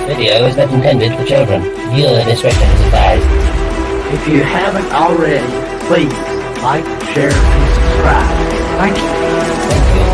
Video is not intended for children. Viewer discretion is advised. If you haven't already, please like, share, and subscribe. Thank you. Thank you.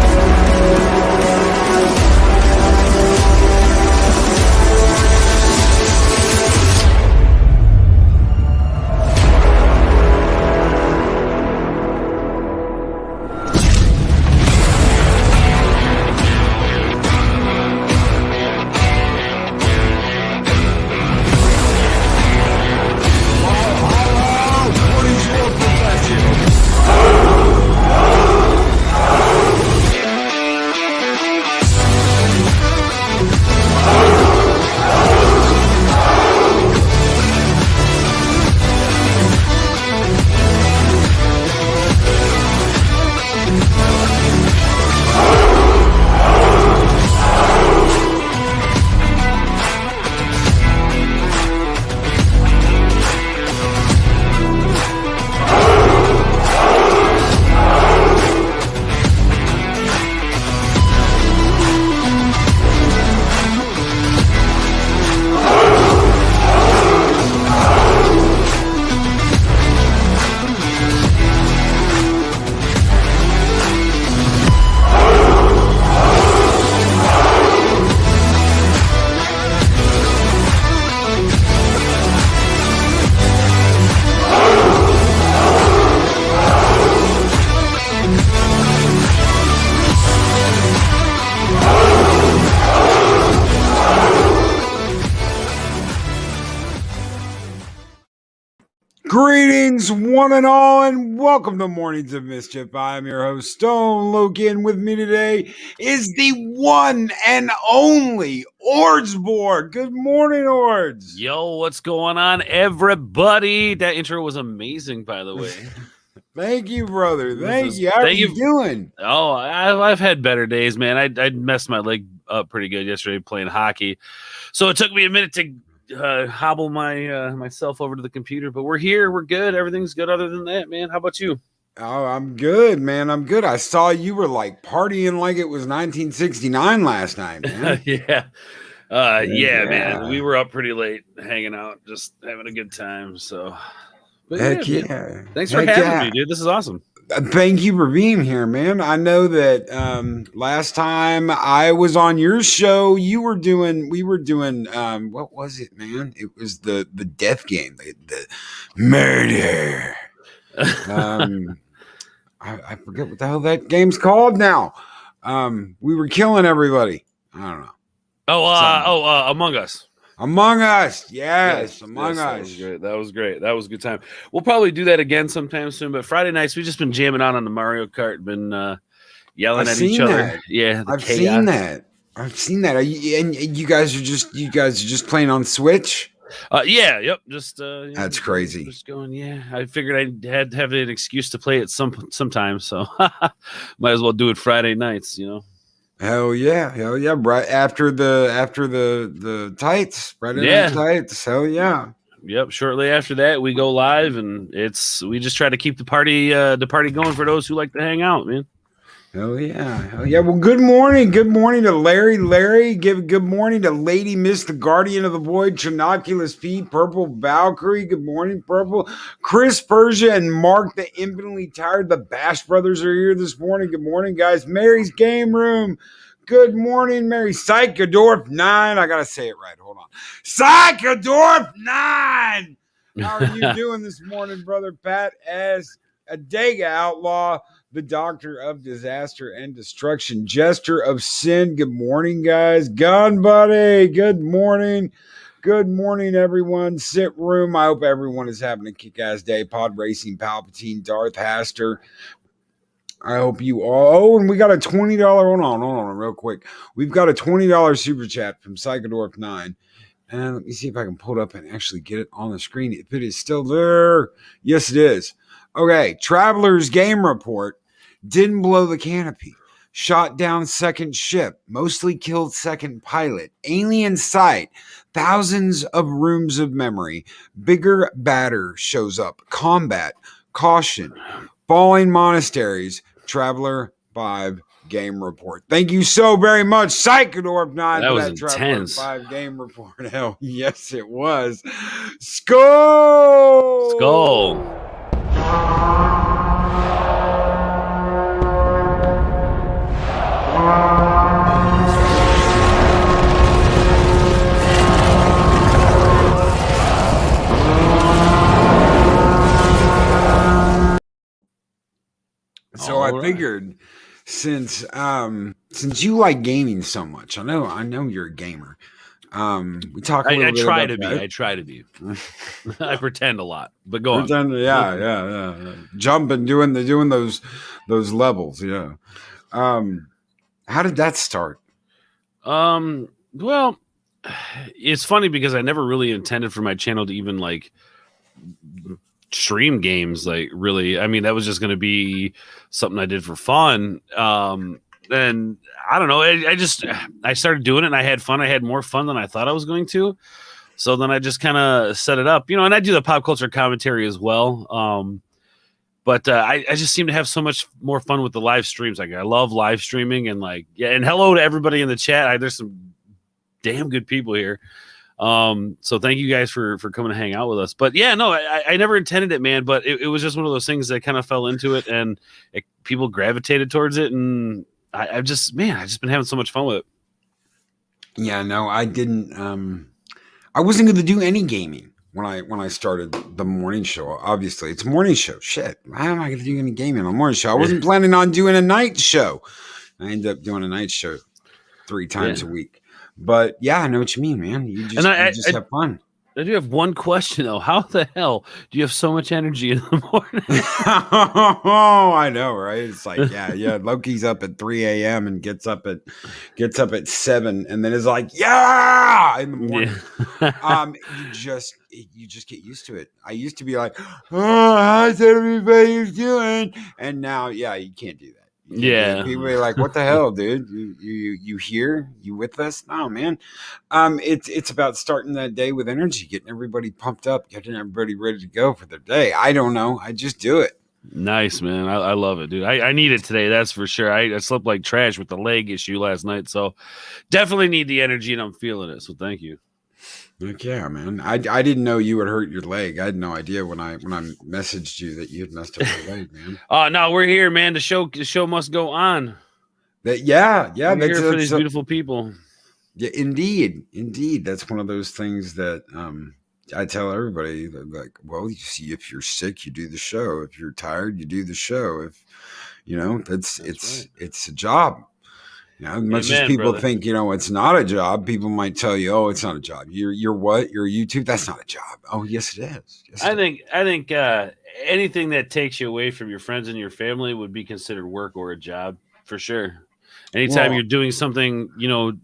Greetings, one and all, and welcome to Mornings of Mischief. I'm your host, Stone Loki, and with me today is the one and only Ords Bored. Good morning, Ords. Yo, what's going on, everybody? That intro was amazing, by the way. Thank you, brother. Thank you. How are you doing? Oh, I've had better days, man. I messed my leg up pretty good yesterday playing hockey, so it took me a minute to hobble myself over to the computer. But we're here. We're good. Everything's good. Other than that, man. How about you? Oh, I'm good, man. I'm good. I saw you were like partying like it was 1969 last night, man. Yeah, man. We were up pretty late, hanging out, just having a good time. So, but Heck yeah. yeah. Thanks for having me, dude. This is awesome. Thank you for being here, man. I know that last time I was on your show, we were doing what was it, man? It was the death game, the murder. I forget what the hell that game's called now. We were killing everybody. I don't know. Among Us. Among Us, yes, Among Us. That was great. That was a good time. We'll probably do that again sometime soon. But Friday nights, we've just been jamming out on the Mario Kart, been yelling at each other. Yeah, I've seen that. And you guys are just playing on Switch. Yep. Just that's crazy. Just going. Yeah, I figured I had to have an excuse to play it sometime, so might as well do it Friday nights. Hell yeah. Right after the tights, Friday night tights. Hell yeah. Yep. Shortly after that, we go live, and we just try to keep the party going for those who like to hang out, man. Hell yeah. Well, good morning to Larry. Give good morning to Lady Miss, the Guardian of the Void, Trinoculus Pete, Purple Valkyrie. Good morning, Purple. Chris Persia and Mark, the Infinitely Tired. The Bash Brothers are here this morning. Good morning, guys. Mary's Game Room. Good morning, Mary. Psychodorf 9. I gotta say it right. Hold on. Psychodorf 9. How are you doing this morning, brother Pat? As a Dega Outlaw, the Doctor of Disaster and Destruction, Jester of Sin. Good morning, guys. Gun Buddy. Good morning. Good morning, everyone. Sit room. I hope everyone is having a kick-ass day. Pod Racing, Palpatine, Darth Haster. I hope you all. Oh, and we got a $20. Hold on, real quick. We've got a $20 super chat from Psychodorf 9. And let me see if I can pull it up and actually get it on the screen. If it is still there. Yes, it is. Okay. Traveler's Game Report. Didn't blow the canopy. Shot down second ship. Mostly killed second pilot. Alien sight. Thousands of rooms of memory. Bigger batter shows up. Combat. Caution. Falling monasteries. Traveler 5 game report. Thank you so very much, Psychodorp 9, That for was that Trap intense. 5 game report. Hell, yes, it was. Skull! So I figured, since you like gaming so much, I know you're a gamer. We talk a little bit try about to be. that. I try to be. I pretend a lot, but go on. Yeah. Jumping, doing those levels. Yeah. How did that start? Well, it's funny because I never really intended for my channel to even like stream games. Like, really, I mean, that was just going to be something I did for fun. And I don't know. I started doing it and I had fun. I had more fun than I thought I was going to. So then I just kind of set it up, and I do the pop culture commentary as well. But I just seem to have so much more fun with the live streams. Like, I love live streaming, and and hello to everybody in the chat. There's some damn good people here. So thank you guys for coming to hang out with us. But yeah, no, I never intended it, man. But it was just one of those things that kind of fell into it, and people gravitated towards it, and I've just been having so much fun with it. Yeah, no, I didn't. I wasn't going to do any gaming when I started the morning show. Obviously, it's a morning show. Shit, how am I going to do any gaming on the morning show? I wasn't planning on doing a night show. I ended up doing a night show 3 times a week. But yeah, I know what you mean, man. You just have fun. I do have one question though. How the hell do you have so much energy in the morning? Oh, I know, right? It's like, yeah. Loki's up at 3 a.m. and gets up at 7, and then is like, yeah, in the morning. Yeah. You just get used to it. I used to be like, oh, how's everybody doing? And now, you can't do that. People are like, what the hell, dude? You here? You with us? No, man. It's about starting that day with energy, getting everybody pumped up, getting everybody ready to go for their day. I don't know. I just do it. Nice, man. I love it, dude. I need it today. That's for sure. I slept like trash with the leg issue last night, so definitely need the energy, and I'm feeling it. So thank you. Heck yeah, man. I didn't know you had hurt your leg. I had no idea when I messaged you that you had messed up your leg, man. Oh no, we're here, man. The show must go on. We're here for these beautiful people. Yeah, indeed. That's one of those things that I tell everybody. Like, well, you see, if you're sick, you do the show. If you're tired, you do the show. If it's a job. As much as people think, it's not a job, people might tell you, oh, it's not a job. You're what? You're a YouTube? That's not a job. Oh, yes, it is. Yes, I think anything that takes you away from your friends and your family would be considered work or a job, for sure. Anytime you're doing something,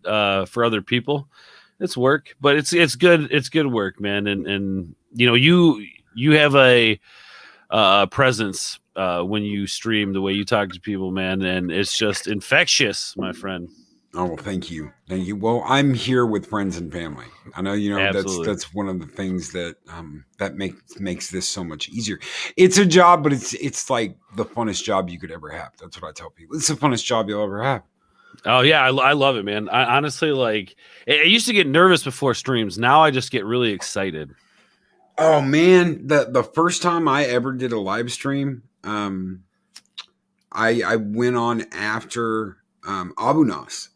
for other people, it's work, but it's good. It's good work, man. And you have a presence when you stream, the way you talk to people, man, and it's just infectious, my friend. Oh, well, thank you. Well, I'm here with friends and family. I know, that's one of the things that that makes this so much easier. It's a job, but it's like the funnest job you could ever have. That's what I tell people. It's the funnest job you'll ever have. Oh yeah, I love it, man. I honestly, I used to get nervous before streams. Now I just get really excited. Oh man, the first time I ever did a live stream, I went on after Abu Nas.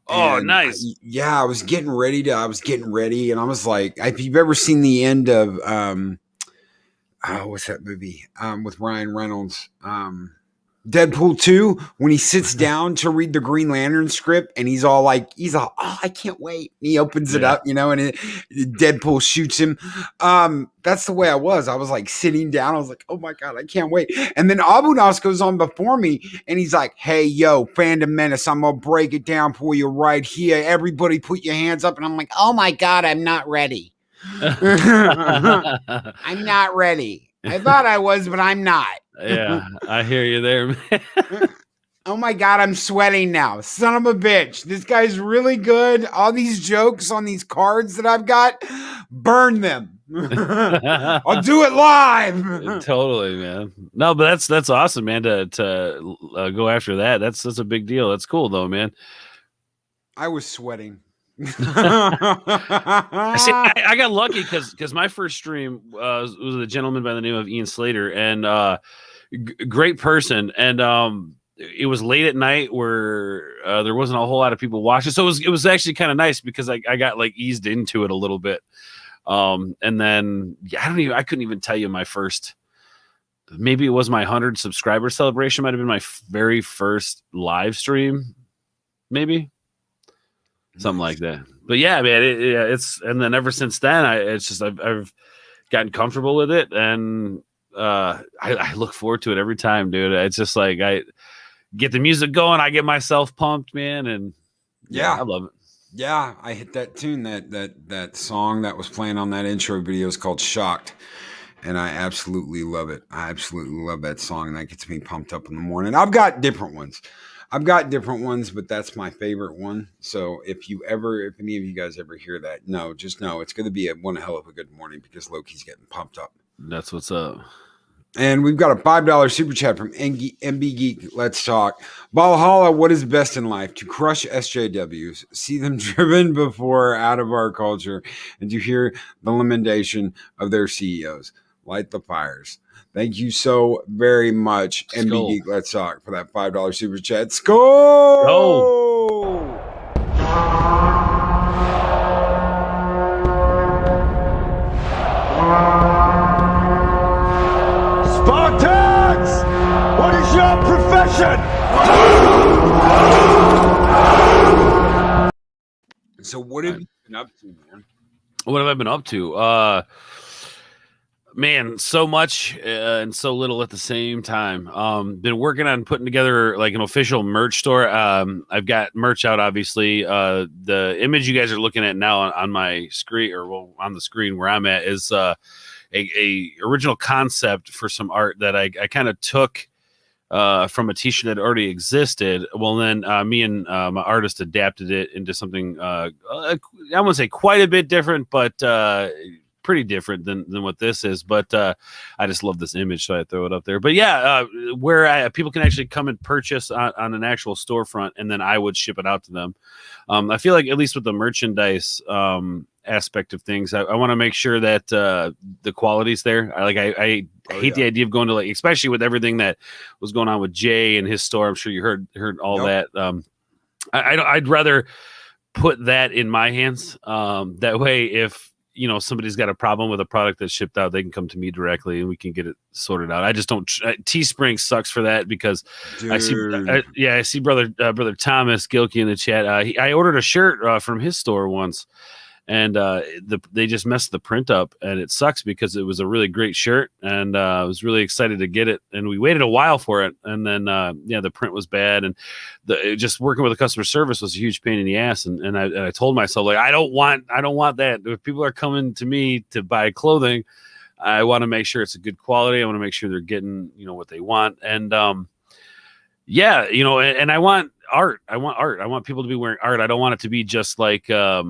Oh, nice. I was getting ready, and I was like, if you've ever seen the end of what's that movie with Ryan Reynolds, Deadpool 2, when he sits down to read the Green Lantern script, and he's all, oh, I can't wait. And he opens it up, and Deadpool shoots him. That's the way I was. I was sitting down. I was like, oh my God, I can't wait. And then Abu Nas goes on before me, and he's like, hey, yo, Phantom Menace, I'm going to break it down for you right here. Everybody put your hands up. And I'm like, oh my God, I'm not ready. I'm not ready. I thought I was, but I'm not. Yeah, I hear you there, man. Oh my God, I'm sweating now. Son of a bitch. This guy's really good. All these jokes on these cards that I've got, burn them. I'll do it live. Totally, man. No, but that's awesome, man. To go after that. That's a big deal. That's cool, though, man. I was sweating. See, I got lucky because my first stream was a gentleman by the name of Ian Slater, and great person, and it was late at night where there wasn't a whole lot of people watching, so it was actually kind of nice because I got like eased into it a little bit. And then I couldn't even tell you my first. Maybe it was my 100 subscriber celebration. Might have been my very first live stream, maybe something like that. But yeah, man, it's and then ever since then, I've gotten comfortable with it, and I look forward to it every time, dude. It's just like I get the music going, I get myself pumped, man, and yeah, I love it. Yeah, I hit that tune, that song that was playing on that intro video is called Shocked. And I absolutely love it. I absolutely love that song. That gets me pumped up in the morning. I've got different ones, but that's my favorite one. So if any of you guys ever hear that, just know it's going to be one hell of a good morning because Loki's getting pumped up. That's what's up. And we've got a $5 super chat from MB Geek. Let's talk. Valhalla, what is best in life? To crush SJWs, see them driven before out of our culture, and to hear the lamentation of their CEOs. Light the fires. Thank you so very much, MB Geek. Let's talk for that $5 super chat. Skol! Go! Spartans! What is your profession? So what have you been up to, man? What have I been up to? Man, so much and so little at the same time. Been working on putting together like an official merch store. I've got merch out, obviously. The image you guys are looking at now on my screen, or on the screen where I'm at, is a original concept for some art that I kind of took from a t-shirt that already existed. Well, then me and my artist adapted it into something I wouldn't say quite a bit different, but pretty different than what this is. But I just love this image, so I throw it up there. But yeah, where people can actually come and purchase on an actual storefront, and then I would ship it out to them. I feel like at least with the merchandise aspect of things, I want to make sure that the quality's there. I hate the idea of going to, like, especially with everything that was going on with Jay and his store. I'm sure you heard all that. I'd rather put that in my hands. That way, if somebody's got a problem with a product that's shipped out, they can come to me directly and we can get it sorted out. I just don't. Teespring sucks for that because I see brother Thomas Gilkey in the chat. I ordered a shirt from his store once, and they just messed the print up, and it sucks because it was a really great shirt, and I was really excited to get it, and we waited a while for it, and then the print was bad, and just working with the customer service was a huge pain in the ass, and I told myself, like, I don't want that. If people are coming to me to buy clothing, I want to make sure it's a good quality. I want to make sure they're getting what they want, and and I want art. I want people to be wearing art. I don't want it to be just like I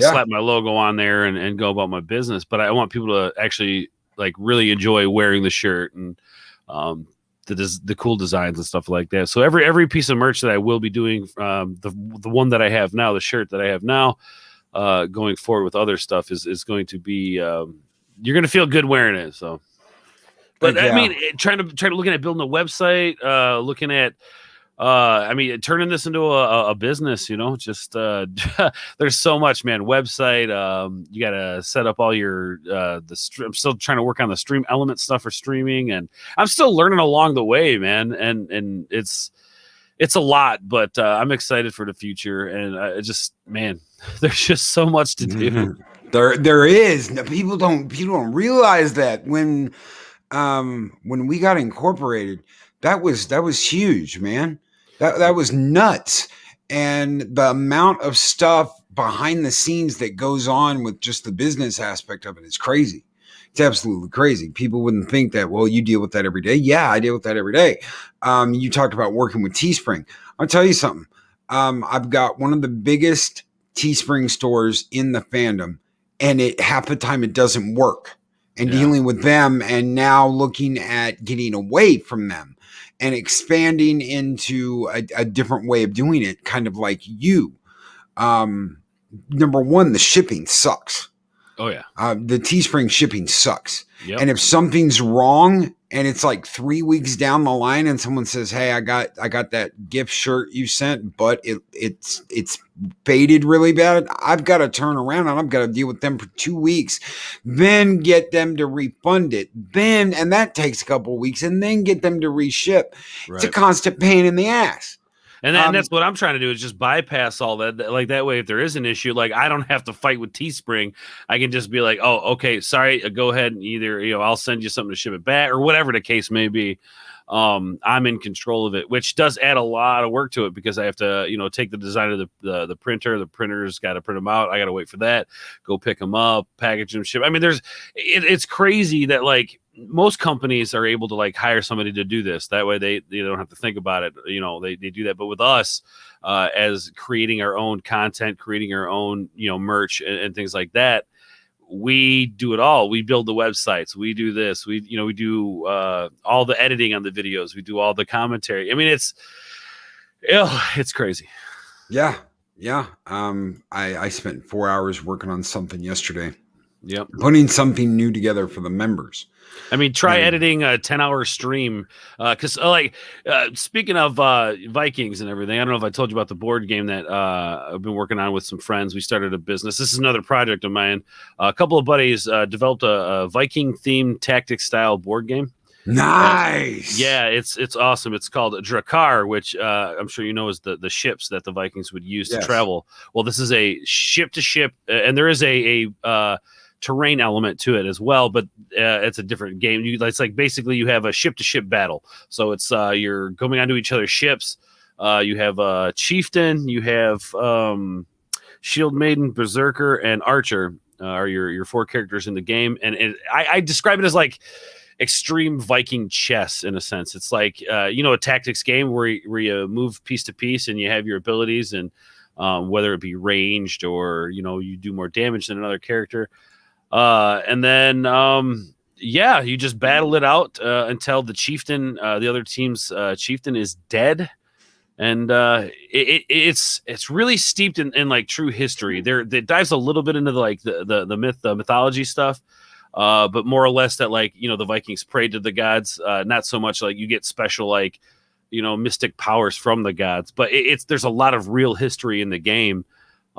slap my logo on there and go about my business, but I want people to actually like really enjoy wearing the shirt and the cool designs and stuff like that. So every piece of merch that I will be doing, the one that I have now, the shirt that I have now, going forward with other stuff is going to be you're going to feel good wearing it. So, but I mean, trying to looking at building a website, looking at. Turning this into a business, just there's so much, man. Website, you got to set up all your I'm still trying to work on the stream element stuff for streaming, and I'm still learning along the way, man. And it's a lot, but I'm excited for the future. And there's just so much to do. There is. People don't realize that when we got incorporated, that was huge, man. That was nuts. And the amount of stuff behind the scenes that goes on with just the business aspect of it is crazy. It's absolutely crazy. People wouldn't think that, well, you deal with that every day. Yeah, I deal with that every day. You talked about working with Teespring. I'll tell you something. I've got one of the biggest Teespring stores in the fandom, and half the time it doesn't work, and dealing with them, and now looking at getting away from them and expanding into a different way of doing it, kind of like you. Number one, the shipping sucks. Oh yeah. The Teespring shipping sucks. Yep. And if something's wrong and it's like 3 weeks down the line and someone says, "Hey, I got that gift shirt you sent, but it's faded really bad," I've got to turn around and I've got to deal with them for 2 weeks, then get them to refund it. And that takes a couple of weeks, and then get them to reship. It's a constant pain in the ass. And that's what I'm trying to do, is just bypass all that. Like that way, if there is an issue, like I don't have to fight with Teespring. I can just be like, "Oh, okay, sorry. Go ahead and either I'll send you something to ship it back, or whatever the case may be." I'm in control of it, which does add a lot of work to it, because I have to take the design of the printer. The printer's got to print them out. I got to wait for that. Go pick them up, package them, ship. I mean, it's crazy that like most companies are able to like hire somebody to do this. That way they don't have to think about it. They do that. But with us, as creating our own content, creating our own, merch and things like that, we do it all. We build the websites. We do this. We do all the editing on the videos. We do all the commentary. I mean, it's crazy. Yeah. Yeah. I spent 4 hours working on something yesterday. Yep. Putting something new together for the members. I mean, try editing a 10-hour stream. Because speaking of Vikings and everything, I don't know if I told you about the board game that I've been working on with some friends. We started a business. This is another project of mine. A couple of buddies developed a Viking-themed tactics-style board game. Nice. It's awesome. It's called Drakkar, which I'm sure you know is the ships that the Vikings would use to travel. Well, this is a ship-to-ship, and there is a terrain element to it as well, but it's a different game. It's like basically you have a ship-to-ship battle. So it's you're going onto each other's ships. You have a chieftain, you have shield maiden, berserker, and archer are your four characters in the game. And I describe it as like extreme Viking chess in a sense. It's like a tactics game where you move piece to piece and you have your abilities, and whether it be ranged or you do more damage than another character. And then, you just battle it out until the chieftain, the other team's chieftain, is dead. And it's really steeped in like true history. It dives a little bit into the mythology stuff, but more or less that the Vikings prayed to the gods. Not so much like you get special mystic powers from the gods, but there's a lot of real history in the game.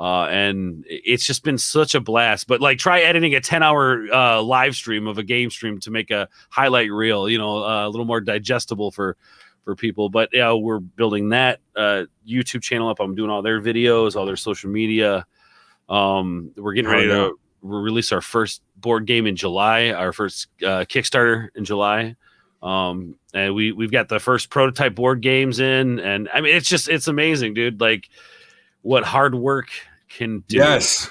And it's just been such a blast. But try editing a 10-hour live stream of a game stream to make a highlight reel, a little more digestible for people. But we're building that YouTube channel up. I'm doing all their videos, all their social media. We're getting ready to release our first board game in July, our first Kickstarter in July. And we've got the first prototype board games in, and I mean, it's amazing, dude. Like what hard work can do. Yes.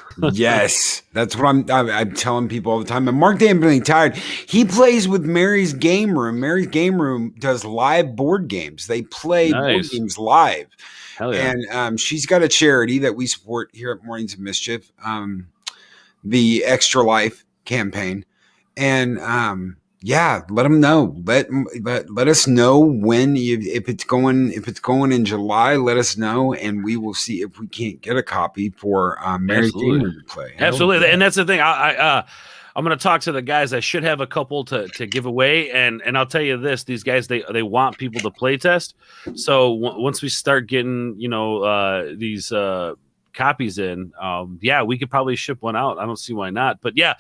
That's what I'm telling people all the time. And Mark Damn Tired, he plays with Mary's Game Room. Mary's Game Room does live board games. They play board games live. Hell yeah. And she's got a charity that we support here at Mornings of Mischief, the Extra Life campaign. And let them know. Let us know when if it's going in July. Let us know, and we will see if we can't get a copy for Mary's Game Room to play. Absolutely, and that's the thing. I'm going to talk to the guys. I should have a couple to give away, and I'll tell you this: these guys they want people to play test. So once we start getting these copies in, we could probably ship one out. I don't see why not, but yeah.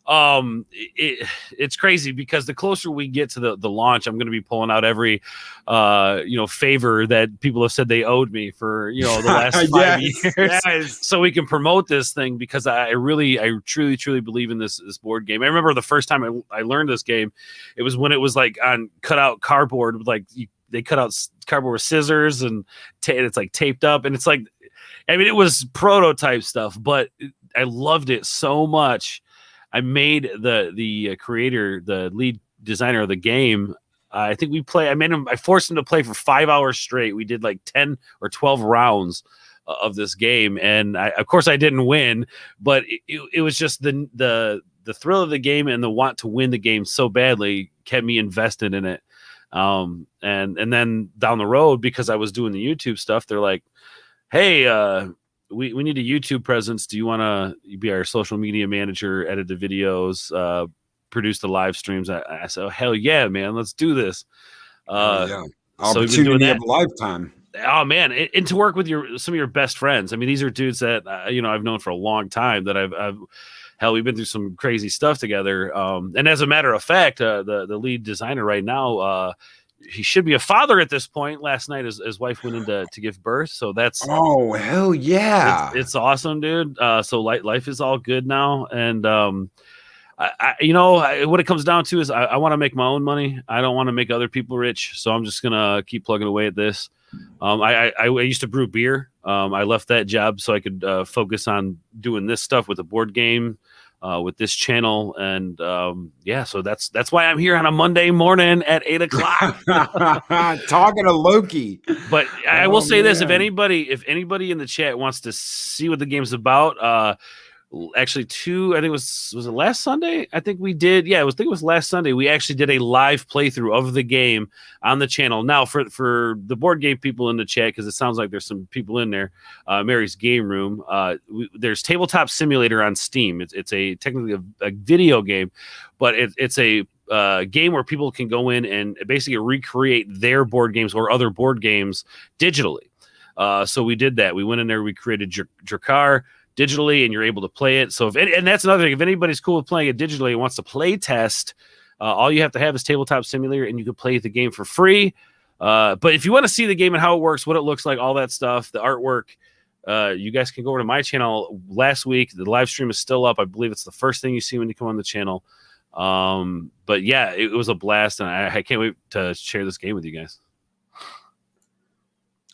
It's crazy because the closer we get to the launch, I'm going to be pulling out every favor that people have said they owed me for the last 5 years, so we can promote this thing, because I truly believe in this board game. I remember the first time I learned this game, it was when it was like on cutout cardboard with they cut out cardboard with scissors, and it's like taped up, and it's like, I mean, it was prototype stuff, but I loved it so much. I made the creator, the lead designer of the game. I think I forced him to play for 5 hours straight. We did like 10 or 12 rounds of this game. And of course I didn't win, but it was just the thrill of the game and the want to win the game so badly kept me invested in it. And then down the road, because I was doing the YouTube stuff, they're like, hey, we need a YouTube presence. Do you want to be our social media manager, edit the videos, produce the live streams? I said, oh, hell yeah, man, let's do this. Yeah. So we've been doing Opportunity that. of a lifetime. Oh man, and to work with some of your best friends. I mean, these are dudes that I've known for a long time. That I've hell, we've been through some crazy stuff together. And as a matter of fact, the lead designer right now, he should be a father at this point. Last night, his wife went in to give birth, so that's hell yeah, it's awesome, dude. So life is all good now, and what it comes down to is I want to make my own money. I don't want to make other people rich, so I'm just gonna keep plugging away at this. I used to brew beer. I left that job so I could focus on doing this stuff with the board game. With this channel, and so that's why I'm here on a Monday morning at 8 o'clock talking to Loki. But I will say this: if anybody in the chat wants to see what the game's about, actually I think it was it last Sunday? I think we did. Yeah, I think it was last Sunday. We actually did a live playthrough of the game on the channel. Now, for the board game people in the chat, because it sounds like there's some people in there, Mary's Game Room. There's Tabletop Simulator on Steam. It's technically a video game, but it's a game where people can go in and basically recreate their board games or other board games digitally. So we did that. We went in there, we created Drakkar digitally, and you're able to play it. So and that's another thing. If anybody's cool with playing it digitally and wants to play test, all you have to have is Tabletop Simulator, and you can play the game for free. But if you want to see the game and how it works, what it looks like, all that stuff, the artwork, you guys can go over to my channel. Last week, the live stream is still up. I believe it's the first thing you see when you come on the channel. But yeah, it was a blast, and I can't wait to share this game with you guys.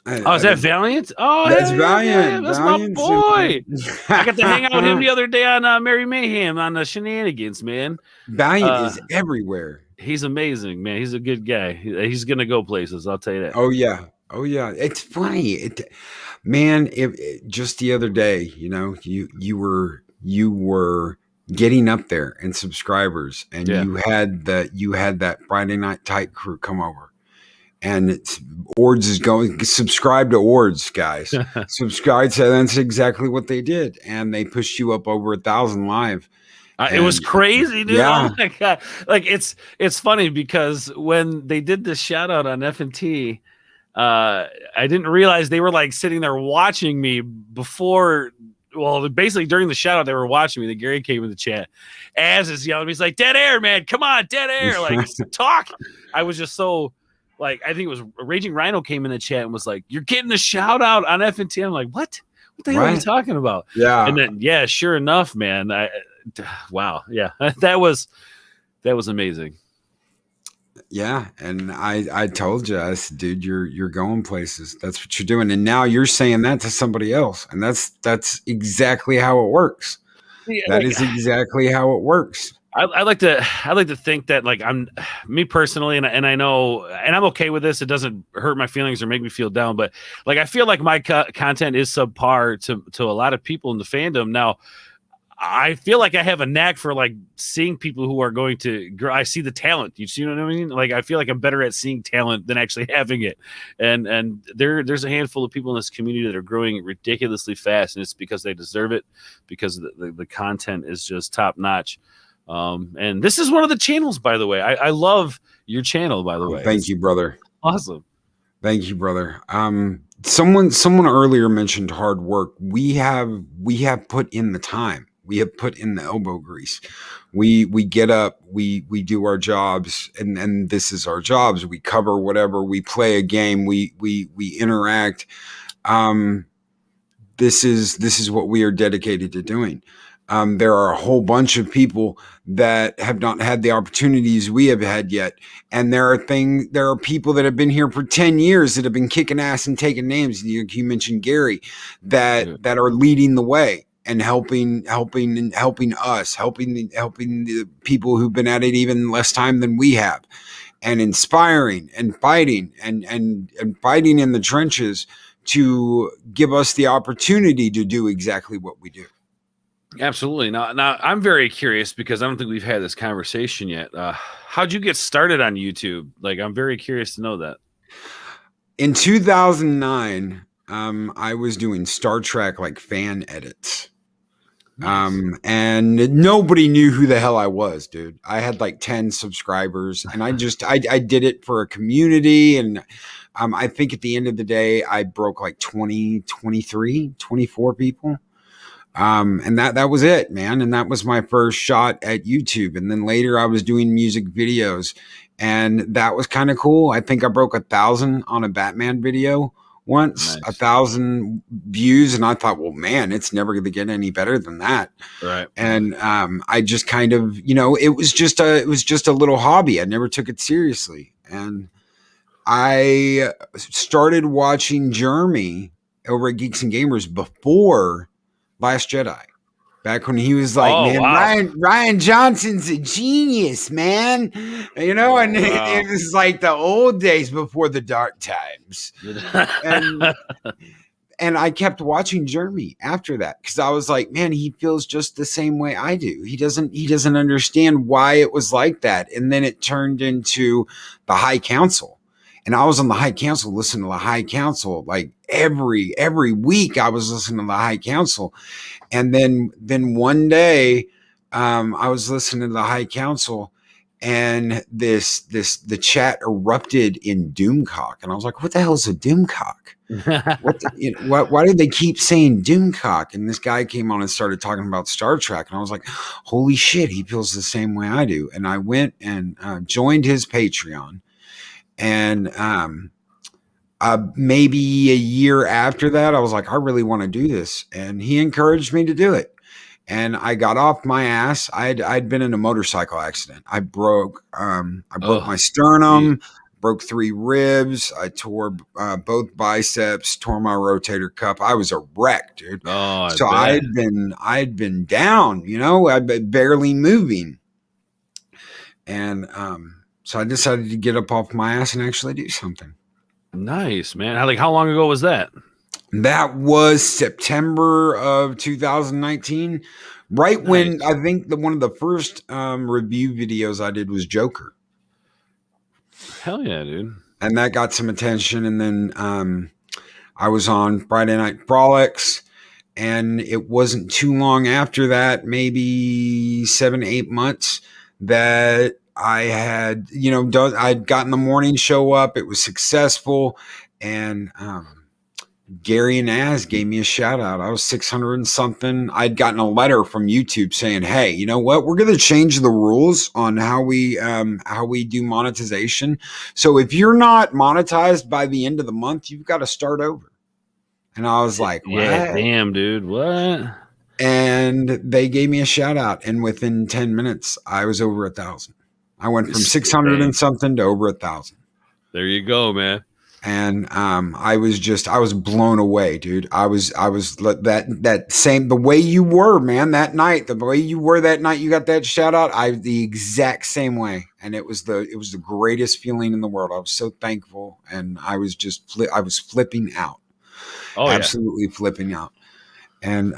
Is that Valiant? Oh, that's Valiant. Yeah, that's Valiant, my boy. I got to hang out with him the other day on Merry Mayhem on the Shenanigans, man. Valiant is everywhere. He's amazing, man. He's a good guy. He's gonna go places. I'll tell you that. Oh yeah. It's funny, just the other day, you were getting up there in subscribers, and you had that Friday Night Tight crew come over. And Ords is going, subscribe to Ords, guys. Subscribe. So that's exactly what they did. And they pushed you up over 1,000 live. It was crazy, dude. Yeah. Oh my God. Like it's funny because when they did this shout out on F&T, I didn't realize they were like sitting there watching me before. Well, basically during the shout out, they were watching me. Then Gary came in the chat. Az is yelling. He's like, "Dead air, man. Come on, dead air. Like, talk." I was just so. Like, I think it was Raging Rhino came in the chat and was like, "You're getting a shout out on F&T." I'm like, what? What the hell are you talking about? Yeah. And then, sure enough, man. Wow. Yeah. That was amazing. Yeah. And I told you, I said, dude, you're going places. That's what you're doing. And now you're saying that to somebody else. And that's exactly how it works. Yeah, that is exactly how it works. I like to think that, like, I'm me personally, and I know, and I'm okay with this. It doesn't hurt my feelings or make me feel down, but like, I feel like my content is subpar to a lot of people in the fandom. Now, I feel like I have a knack for like seeing people who are going to grow. I see the talent. You see what I mean? Like, I feel like I'm better at seeing talent than actually having it. And there's a handful of people in this community that are growing ridiculously fast, and it's because they deserve it, because the content is just top notch. And this is one of the channels, by the way. I love your channel, by the way. Thank you, brother. Awesome. Thank you, brother. Someone earlier mentioned hard work. We have put in the time. We have put in the elbow grease. We get up, we do our jobs, and this is our jobs. We cover whatever, we play a game, we interact. This is what we are dedicated to doing. There are a whole bunch of people that have not had the opportunities we have had yet. And there are people that have been here for 10 years that have been kicking ass and taking names. You mentioned Gary, that are leading the way and helping us, helping the people who've been at it even less time than we have, and inspiring and fighting and fighting in the trenches to give us the opportunity to do exactly what we do. Absolutely. Now I'm very curious because I don't think we've had this conversation yet. How'd you get started on YouTube? Like, I'm very curious to know that. In 2009, I was doing Star Trek like fan edits. Nice. And nobody knew who the hell I was, dude. I had like 10 subscribers, and I did it for a community. And I think at the end of the day, I broke like 20, 23, 24 people. And that was it, man. And that was my first shot at YouTube. And then later I was doing music videos, and that was kind of cool. I think I broke 1,000 on a Batman video once, Nice. 1,000 views. And I thought, well, man, it's never going to get any better than that. Right. And, I just kind of, it was just a little hobby. I never took it seriously. And I started watching Jeremy over at Geeks and Gamers before Last Jedi, back when he was like, man, wow. Ryan Johnson's a genius, man. And wow. it was like the old days before the dark times. And I kept watching Jeremy after that, because I was like, man, he feels just the same way I do. He doesn't understand why it was like that. And then it turned into the High Council. And I was on the High Council, listening to the High Council, like every week I was listening to the High Council. And then one day, I was listening to the High Council, and the chat erupted in Doomcock. And I was like, what the hell is a Doomcock? Why did they keep saying Doomcock? And this guy came on and started talking about Star Trek. And I was like, holy shit, he feels the same way I do. And I went and joined his Patreon. And maybe a year after that, I was like, I really want to do this. And he encouraged me to do it. And I got off my ass. I'd been in a motorcycle accident. I broke my sternum, broke 3 ribs. I tore both biceps, tore my rotator cuff. I was a wreck, dude. So I'd been down, I'd been barely moving. And so I decided to get up off my ass and actually do something. Nice, man. How long ago was that? That was September of 2019, right when I think one of the first review videos I did was Joker. Hell yeah, dude. And that got some attention. And then I was on Friday Night Frolics, and it wasn't too long after that, maybe 7-8 months, that I had, I'd gotten the morning show up. It was successful. And Gary and Az gave me a shout out. I was 600 and something. I'd gotten a letter from YouTube saying, hey, you know what? We're going to change the rules on how we do monetization. So if you're not monetized by the end of the month, you've got to start over. And I was like, what? Yeah, damn, dude. What? And they gave me a shout out. And within 10 minutes, I was over 1,000. I went from 600 and something to over 1,000. There you go, man. And I was blown away, dude. I was that same, the way you were, man, that night, the way you were that night, you got that shout out. The exact same way. And it was the greatest feeling in the world. I was so thankful. And I was I was flipping out. Oh, absolutely flipping out. And,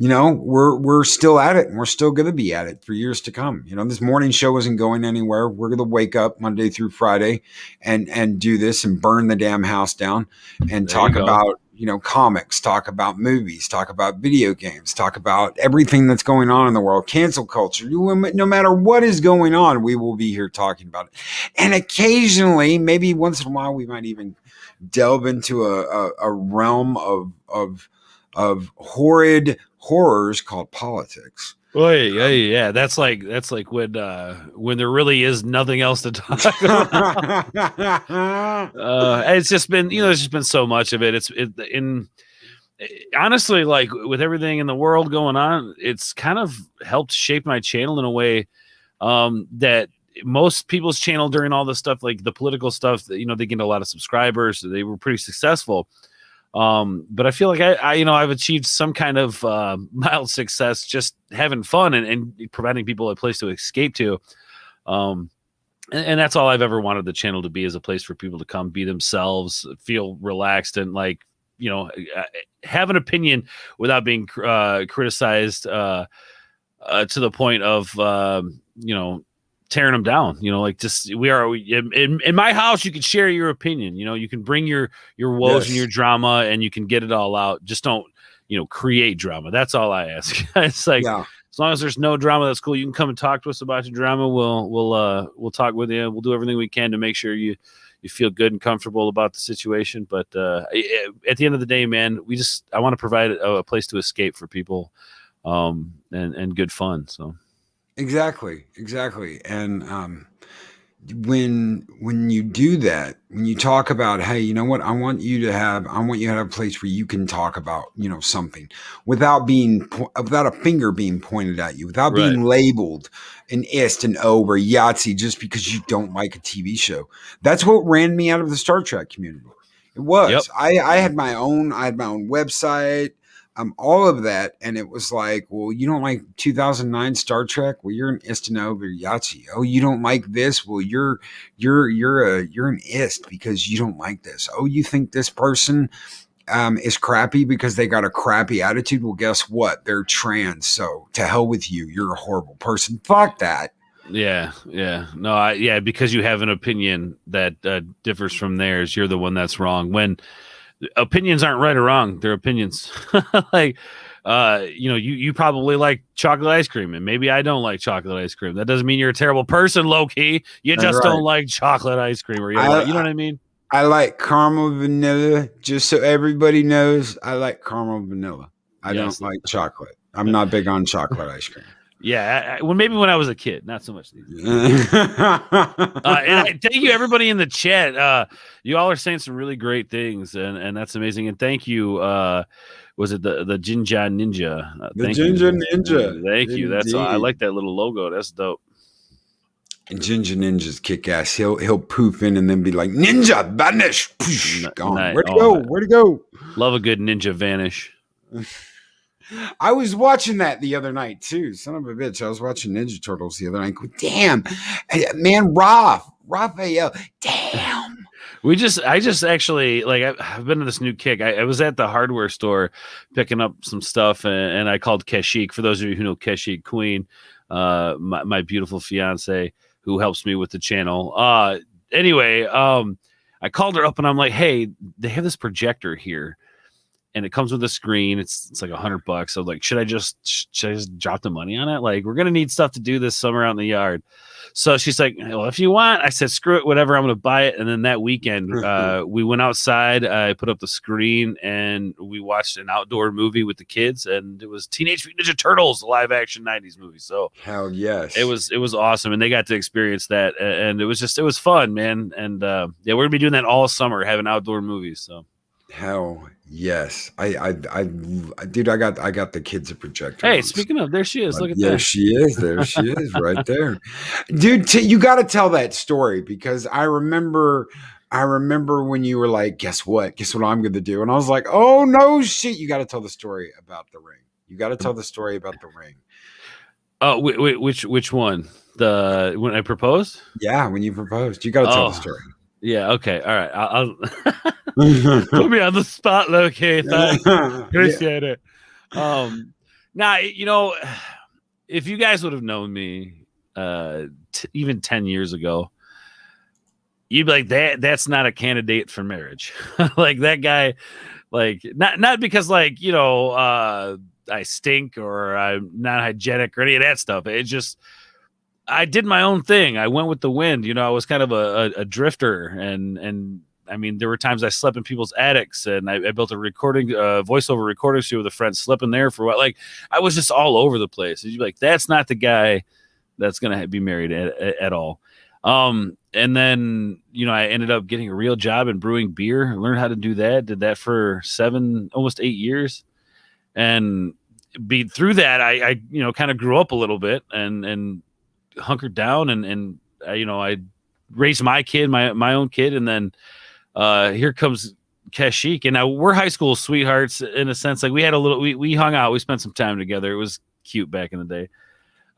we're still at it, and we're still going to be at it for years to come. This morning show isn't going anywhere. We're going to wake up Monday through Friday and do this and burn the damn house down and talk about, comics, talk about movies, talk about video games, talk about everything that's going on in the world, cancel culture. No matter what is going on, we will be here talking about it. And occasionally, maybe once in a while, we might even delve into a realm of horrid horrors called politics. Oh yeah. That's like when there really is nothing else to talk about. It's just been, there's just been so much of it. Honestly, like with everything in the world going on, it's kind of helped shape my channel in a way that most people's channel during all this stuff, like the political stuff, they get a lot of subscribers. So they were pretty successful. But I feel like I've achieved some kind of mild success just having fun and providing people a place to escape to. and that's all I've ever wanted the channel to be, is a place for people to come be themselves, feel relaxed, and like, have an opinion without being criticized to the point of tearing them down. Like, just in my house, you can share your opinion. You can bring your woes and your drama, and you can get it all out. Just don't create drama. That's all I ask. It's like, as long as there's no drama, that's cool. You can come and talk to us about your drama. We'll talk with you. We'll do everything we can to make sure you feel good and comfortable about the situation. But at the end of the day, man, I want to provide a place to escape for people, and good fun. So exactly. And when you do that, when you talk about, hey, you know what, I want you to have a place where you can talk about something without a finger being pointed at you, without being labeled an ist, an O, or Yahtzee just because you don't like a TV show. That's what ran me out of the Star Trek community. It was. Yep. I had my own website. All of that, and it was like, well, you don't like 2009 Star Trek? Well, you're an ist and over Yahtzee. Oh, you don't like this? Well, you're an ist because you don't like this. Oh, you think this person is crappy because they got a crappy attitude? Well, guess what? They're trans, so to hell with you. You're a horrible person. Fuck that. Yeah. No, because you have an opinion that differs from theirs, you're the one that's wrong. When opinions aren't right or wrong, they're opinions. Like, you probably like chocolate ice cream, and maybe I don't like chocolate ice cream. That doesn't mean you're a terrible person, Loki. You just don't like chocolate ice cream, or you know what I mean? I like caramel vanilla. Just so everybody knows, I like caramel vanilla. I don't like chocolate. I'm not big on chocolate ice cream. Yeah, maybe when I was a kid, not so much. And thank you, everybody in the chat. You all are saying some really great things, and that's amazing. And thank you. Was it the Jinja Ninja? Ninja. Thank you. That's I like that little logo. That's dope. And Ginger Ninja's kick ass. He'll poof in and then be like, "Ninja vanish." Gone. Nice. Where'd it go? Love a good ninja vanish. I was watching that the other night too. Son of a bitch. I was watching Ninja Turtles the other night. Damn, man, Raphael. Damn. I just actually, like, I've been to this new kick. I was at the hardware store picking up some stuff, and I called Keshik. For those of you who know Keshik Queen, my beautiful fiance who helps me with the channel. Anyway, I called her up and I'm like, hey, they have this projector here. And it comes with a screen. It's like $100. So like, should I just drop the money on it? Like, we're gonna need stuff to do this summer out in the yard. So she's like, well, if you want. I said, screw it, whatever. I'm gonna buy it. And then that weekend, we went outside. I put up the screen and we watched an outdoor movie with the kids. And it was Teenage Mutant Ninja Turtles, the live action '90s movie. So hell yes, it was awesome, and they got to experience that. And it was fun, man. And we're gonna be doing that all summer, having outdoor movies. So. Hell yes, I got the kids a projector. Hey, speaking of, there she is. Look at that. There she is, right there, dude. You got to tell that story, because I remember when you were like, guess what I'm going to do, and I was like, oh no shit. You got to tell the story about the ring. You got to tell the story about the ring. Oh, which one? When I proposed? Yeah, when you proposed, you got to tell the story. Yeah. Okay. All right. I'll put me on the spot, Loki. Thanks. Appreciate it. Now, if you guys would have known me even 10 years ago, you'd be like, that's not a candidate for marriage. Like, that guy, like, not because, like, I stink or I'm not hygienic or any of that stuff. It just, I did my own thing. I went with the wind. I was kind of a drifter, and I mean, there were times I slept in people's attics, and I built a voiceover recording studio with a friend, slept in there for what? Like, I was just all over the place. And you'd be like, that's not the guy that's going to be married at all. And then, I ended up getting a real job in brewing beer, learned how to do that, did that for almost 8 years. And through that, I kind of grew up a little bit and hunkered down, and I raised my kid, my own kid, and then here comes Keshik, and now we're high school sweethearts in a sense. Like, we had we hung out, we spent some time together. It was cute back in the day.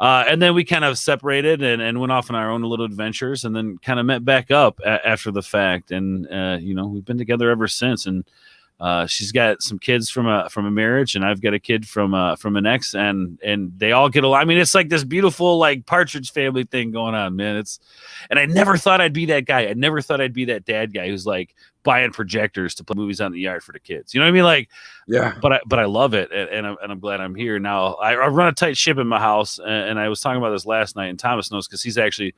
And then we kind of separated and went off on our own little adventures, and then kind of met back up after the fact. And we've been together ever since. And she's got some kids from a marriage, and I've got a kid from an ex, and they all get along. I mean, it's like this beautiful like Partridge Family thing going on, man. And I never thought I'd be that guy. I never thought I'd be that dad guy who's like buying projectors to play movies out in the yard for the kids. You know what I mean? Like, Yeah. But I love it, and I'm glad I'm here now. I run a tight ship in my house, and I was talking about this last night, and Thomas knows because he's actually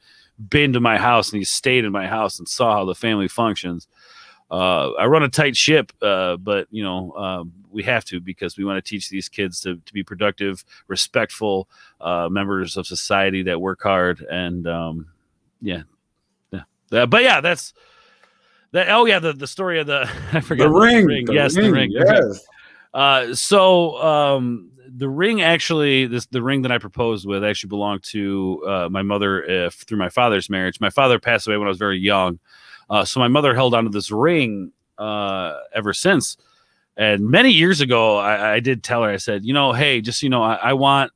been to my house and he stayed in my house and saw how the family functions. I run a tight ship, but we have to, because we want to teach these kids to be productive, respectful members of society that work hard, and but yeah, that's that. Oh yeah, the story of the I forgot The ring. Yes, the ring. Yes. So the ring actually, the ring that I proposed with actually belonged to my mother through my father's marriage. My father passed away when I was very young. So my mother held onto this ring ever since. And many years ago, I did tell her, I said, hey, just, I want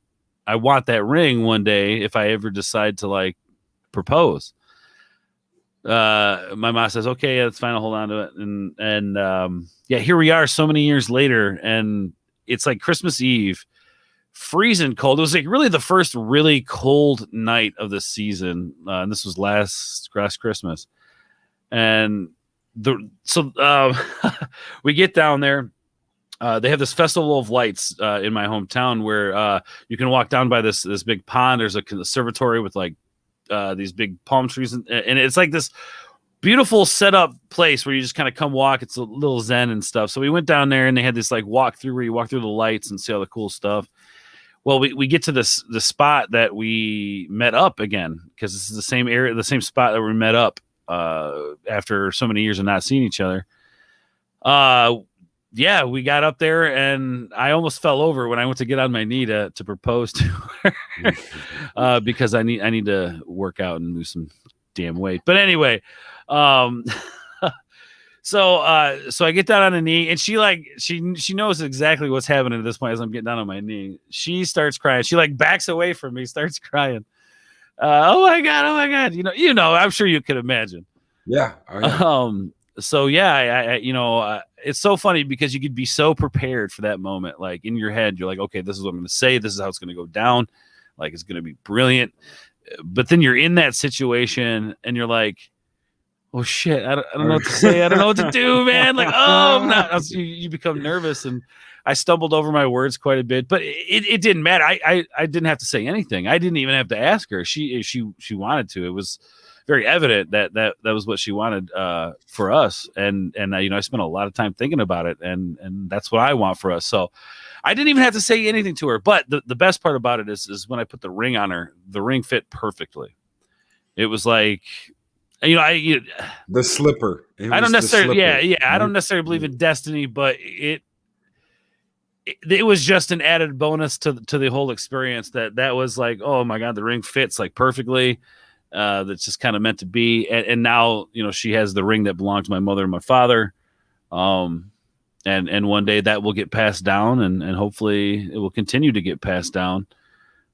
that ring one day if I ever decide to like propose. My mom says, okay, yeah, that's fine. I'll hold on to it. And here we are so many years later, and it's like Christmas Eve, freezing cold. It was like really the first really cold night of the season. And this was last Christmas. And we get down there. They have this festival of lights in my hometown where you can walk down by this big pond. There's a conservatory with like these big palm trees, and it's like this beautiful setup place where you just kind of come walk. It's a little zen and stuff. So we went down there, and they had this like walk through where you walk through the lights and see all the cool stuff. Well, we get to the spot that we met up again, because this is the same area, the same spot that we met up after so many years of not seeing each other. We got up there, and I almost fell over when I went to get on my knee to propose to her because I need to work out and lose some damn weight. But anyway, so I get down on a knee, and she knows exactly what's happening at this point as I'm getting down on my knee. She starts crying. She like backs away from me, starts crying. Oh my God. I'm sure you could imagine. Yeah. Oh, yeah. It's so funny because you could be so prepared for that moment. Like in your head, you're like, okay, this is what I'm going to say. This is how it's going to go down. Like, it's going to be brilliant. But then you're in that situation, and you're like, oh shit, I don't know what to say. I don't know what to do, man. Like, oh, I'm not. You become nervous, and I stumbled over my words quite a bit, but it didn't matter. I didn't have to say anything. I didn't even have to ask her. She wanted to. It was very evident that was what she wanted for us. And I spent a lot of time thinking about it, and that's what I want for us. So I didn't even have to say anything to her. But the best part about it is when I put the ring on her, the ring fit perfectly. It was like, the slipper. I don't necessarily, I don't necessarily believe in destiny, but it was just an added bonus to the whole experience. That was like, oh my God, the ring fits like perfectly. That's just kind of meant to be. And now, she has the ring that belonged to my mother and my father. And one day that will get passed down, and hopefully it will continue to get passed down.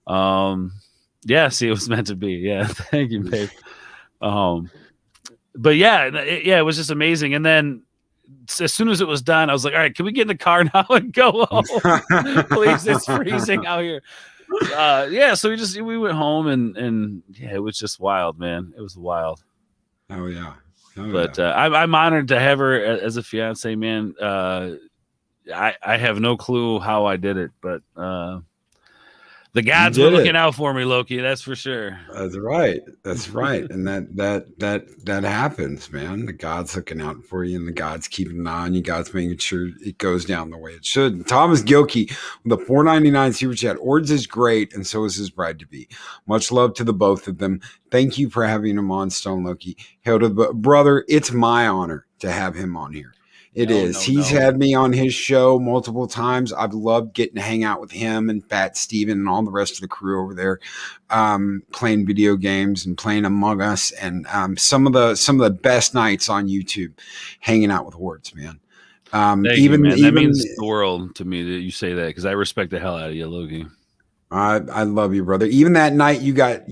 See, it was meant to be. Yeah. Thank you, babe. But it was just amazing. And then as soon as it was done, I was like, all right, can we get in the car now and go home? Please, it's freezing out here. So we went home, and it was just wild, man. It was wild. Oh yeah. I'm honored to have her as a fiance, man. I have no clue how I did it, but the gods were looking out for me, Loki. That's for sure. That's right. And that happens, man. The God's looking out for you, and the God's keeping an eye on you. God's making sure it goes down the way it should. Thomas Gilkey with the $4.99 super chat. Ords is great, and so is his bride to be. Much love to the both of them. Thank you for having him on, Stone Loki. Hail to the brother. It's my honor to have him on here. He's had me on his show multiple times. I've loved getting to hang out with him and Fat Steven and all the rest of the crew over there, playing video games and playing Among Us, and some of the best nights on YouTube hanging out with Ords, man. That means the world to me that you say that, because I respect the hell out of you, Loki. I love you, brother. Even that night you got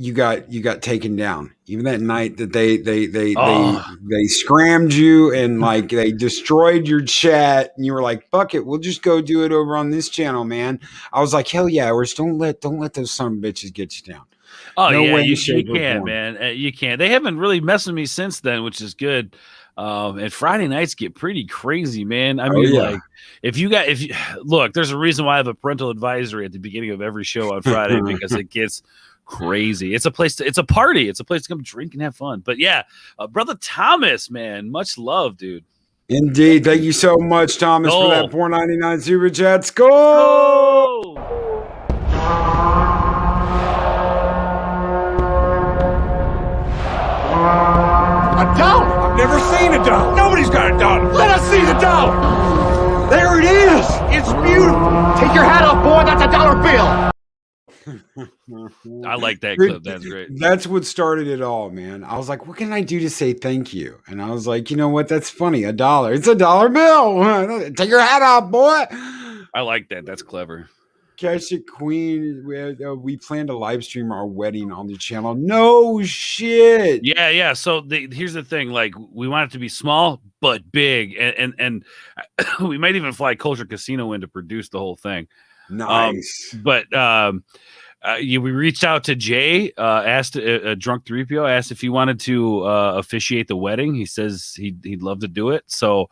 taken down. Even that night that they scrammed you and like they destroyed your chat and you were like, fuck it, we'll just go do it over on this channel, man. I was like, hell yeah, or don't let those son of bitches get you down. Oh No yeah, way in you shape or can, form. man. You can. They haven't really messed with me since then, which is good. And Friday nights get pretty crazy, man. I mean, yeah. like if you look, there's a reason why I have a parental advisory at the beginning of every show on Friday because it gets crazy. It's a party. It's a place to come drink and have fun. But yeah, brother Thomas, man, much love, dude. Indeed. Thank you so much, Thomas, for that $4.99 super chat. Score! A dollar? I've never seen a dollar. Nobody's got a dollar. Let us see the dollar. There it is. It's beautiful. Take your hat off, boy. That's a dollar bill. I like that clip. That's great. That's what started it all, man. I was like, what can I do to say thank you? And I was like, you know what? That's funny. $1. It's a dollar bill. Take your hat off, boy. I like that. That's clever. Catch it, Queen. We plan to live stream our wedding on the channel. No shit. Yeah. So here's the thing: like, we want it to be small but big, and we might even fly Culture Casino in to produce the whole thing. Nice. We reached out to Jay, asked a drunk 3PO, asked if he wanted to officiate the wedding. He says he'd love to do it. So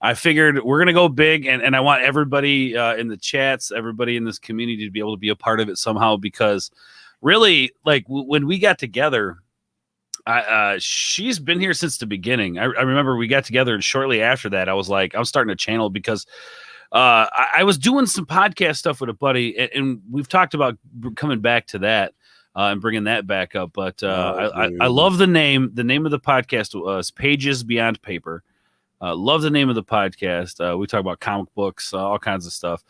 I figured we're going to go big, and I want everybody in the chats, everybody in this community to be able to be a part of it somehow, because really, like, when we got together, she's been here since the beginning. I remember we got together, and shortly after that, I was like, I'm starting a channel because I was doing some podcast stuff with a buddy, and we've talked about coming back to that and bringing that back up. But I love the name. The name of the podcast was Pages Beyond Paper. Love the name of the podcast. We talk about comic books, all kinds of stuff.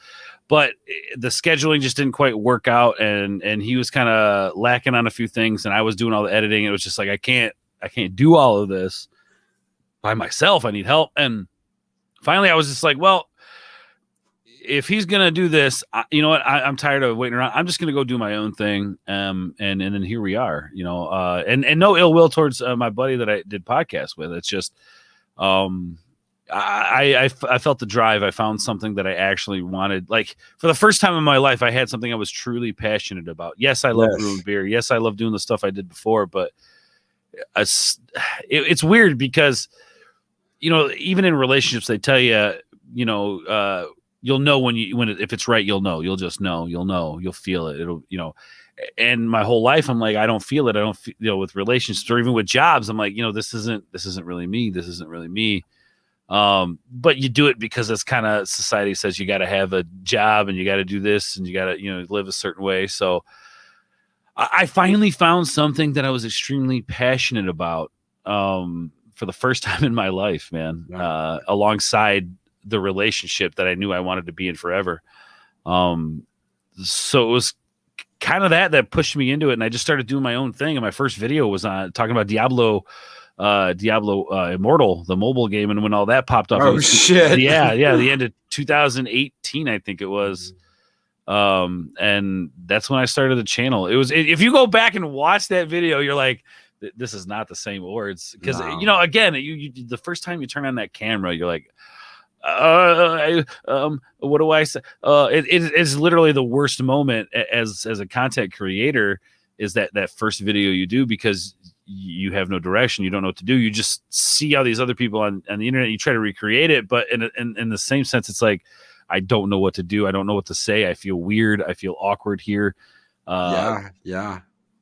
But the scheduling just didn't quite work out, and he was kind of lacking on a few things, and I was doing all the editing. It was just like I can't do all of this by myself. I need help. And finally, I was just like, well, if he's gonna do this, you know what? I'm tired of waiting around. I'm just gonna go do my own thing. And then here we are. You know, and no ill will towards my buddy that I did podcasts with. It's just, I felt the drive. I found something that I actually wanted. Like, for the first time in my life, I had something I was truly passionate about. Yes, I love brewing beer. Yes, I love doing the stuff I did before. But it's weird because, you know, even in relationships, they tell you, you know, you'll know if it's right. You'll know. You'll just know. You'll know. You'll feel it. It'll, you know. And my whole life, I'm like, I don't feel it. I don't feel, you know, with relationships or even with jobs, I'm like, you know, this isn't really me. This isn't really me. But you do it because it's kind of society says you got to have a job and you got to do this and you got to, you know, live a certain way. So I finally found something that I was extremely passionate about for the first time in my life, man, alongside the relationship that I knew I wanted to be in forever. So it was kind of that pushed me into it, and I just started doing my own thing. And my first video was on talking about Diablo Immortal, the mobile game, and when all that popped up, shit, the end of 2018, I think it was. And that's when I started the channel. It was, if you go back and watch that video, you're like, this is not the same Ords, because you know, again, you the first time you turn on that camera, you're like, what do I say? It is literally the worst moment as a content creator, is that first video you do, because you have no direction. You don't know what to do. You just see all these other people on the internet. You try to recreate it, but in the same sense, it's like, I don't know what to do. I don't know what to say. I feel weird. I feel awkward here. Yeah.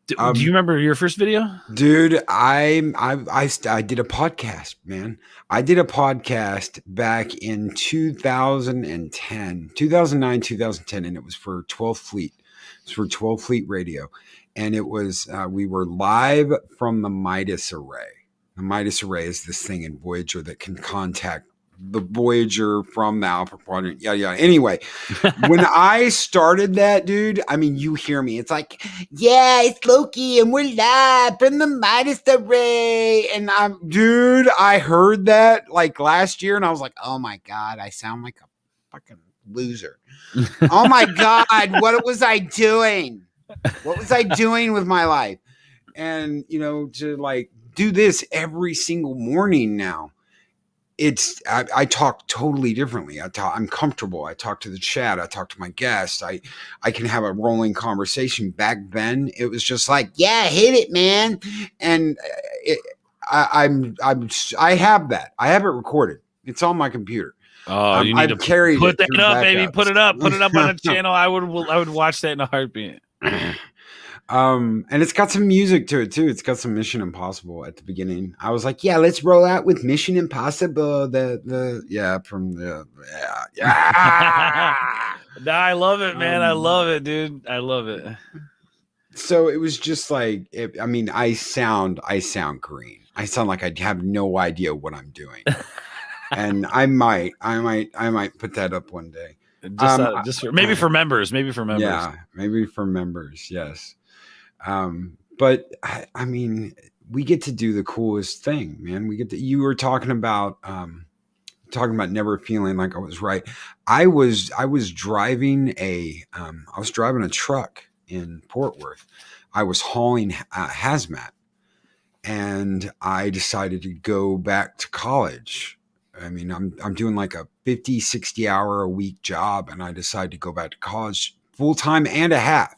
Do you remember your first video? Dude, I did a podcast, man. I did a podcast back in 2009, 2010, and it was for 12th Fleet. It's for 12th Fleet Radio. And it was, we were live from the Midas Array. The Midas Array is this thing in Voyager that can contact the Voyager from the Alpha Quadrant. Yeah. Anyway, when I started that, dude, I mean, you hear me. It's like, yeah, it's Loki and we're live from the Midas Array. And I heard that like last year and I was like, oh my God, I sound like a fucking loser. Oh my God, what was I doing? What was I doing with my life? And, you know, to like do this every single morning now, I talk totally differently. I'm comfortable. I talk to the chat. I talk to my guests. I can have a rolling conversation. Back then, it was just like, yeah, hit it, man. And I have that. I have it recorded. It's on my computer. Oh, you need I've to carried put it that through up, baby. backups. Put it up. Put it up on the channel. I would watch that in a heartbeat. And it's got some music to it too. It's got some Mission Impossible at the beginning. I was like, yeah, let's roll out with Mission Impossible. Yeah. No, I love it, man. I love it, dude. I love it. So it was just like, I sound green. I sound like I have no idea what I'm doing. And I might put that up one day. Maybe for members. Yeah, maybe for members. Yes. But I mean, we get to do the coolest thing, man. You were talking about never feeling like I was right. I was driving a truck in Fort Worth. I was hauling hazmat, and I decided to go back to college. I mean, I'm doing like a 50, 60 hour a week job, and I decided to go back to college full time and a half.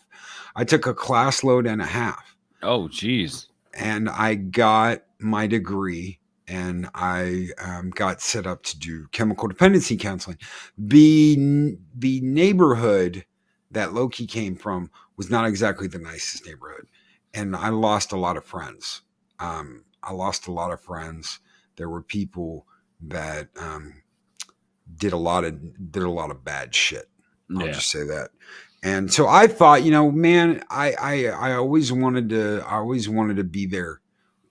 I took a class load and a half. Oh, geez. And I got my degree, and I got set up to do chemical dependency counseling. The neighborhood that Loki came from was not exactly the nicest neighborhood. And I lost a lot of friends. There were people that did a lot of bad shit. I'll just say that. And so I thought, you know, man, I always wanted to be there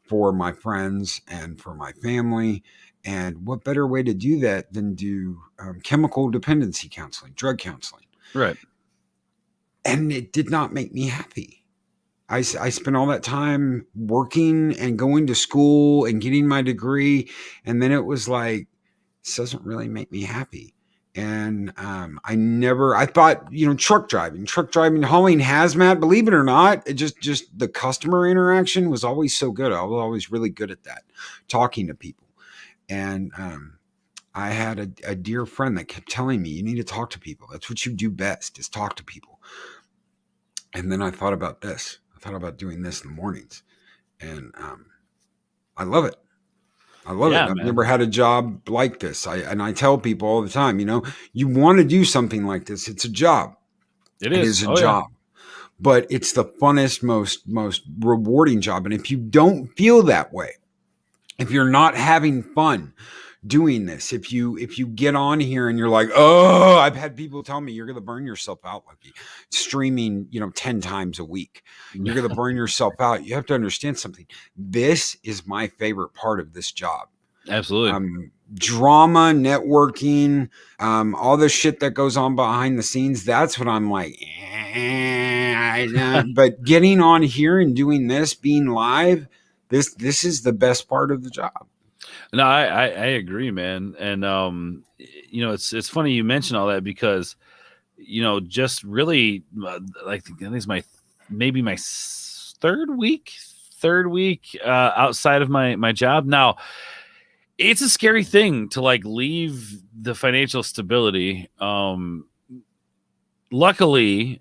for my friends and for my family. And what better way to do that than do chemical dependency counseling, drug counseling. Right. And it did not make me happy. I spent all that time working and going to school and getting my degree. And then it was like, this doesn't really make me happy. And I thought, you know, truck driving, hauling hazmat, believe it or not, it just the customer interaction was always so good. I was always really good at that, talking to people. And I had a dear friend that kept telling me, you need to talk to people. That's what you do best, is talk to people. And then I thought about this. I thought about doing this in the mornings, and I love it. I love it. I've never had a job like this. I tell people all the time, you know, you want to do something like this. It's a job. It is a job, but it's the funnest, most rewarding job. And if you don't feel that way, if you're not having fun doing this, if you get on here and you're like, oh, I've had people tell me you're going to burn yourself out, Loki, streaming, you know, 10 times a week. You're going to burn yourself out. You have to understand something. This is my favorite part of this job. Absolutely. Drama, networking, all the shit that goes on behind the scenes. That's what I'm like. But getting on here and doing this, being live, this is the best part of the job. No, I agree, man. And you know, it's funny you mention all that, because, you know, just really like, I think it's my third week outside of my job. Now, it's a scary thing to like leave the financial stability. Luckily,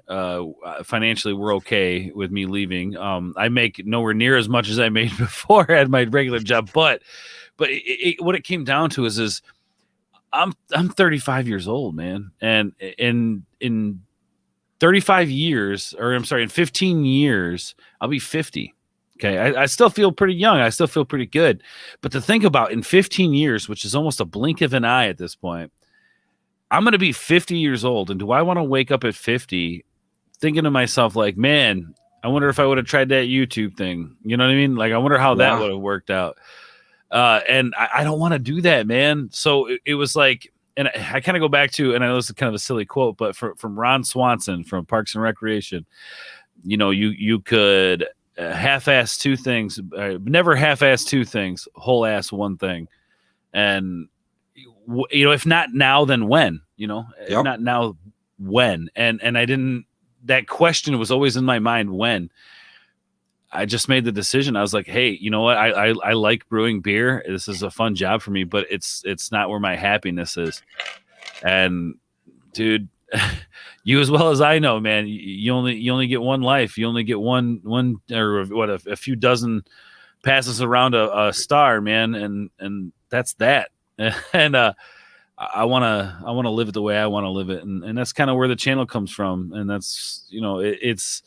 financially, we're okay with me leaving. I make nowhere near as much as I made before at my regular job, but what it came down to is I'm 35 years old, man, and in 35 years, or I'm sorry, in 15 years, I'll be 50. Okay, I still feel pretty young. I still feel pretty good, but to think about, in 15 years, which is almost a blink of an eye at this point, I'm going to be 50 years old. And do I want to wake up at 50 thinking to myself, like, man, I wonder if I would have tried that YouTube thing. You know what I mean? Like, I wonder how that would have worked out. And I don't want to do that, man. So it was like, and I kind of go back to, and I know this is kind of a silly quote, but from Ron Swanson from Parks and Recreation, you know, you could half-ass two things, never half-ass two things, whole-ass one thing. And if not now, then when? If Yep. not now, when? And I didn't. That question was always in my mind. When? I just made the decision. I was like, hey, you know what? I like brewing beer. This is a fun job for me, but it's not where my happiness is. And dude, you as well as I know, man, you only get one life. You only get one or what, a few dozen passes around a star, man. And that's that. And I want to live it the way I want to live it. And that's kind of where the channel comes from. And that's, it's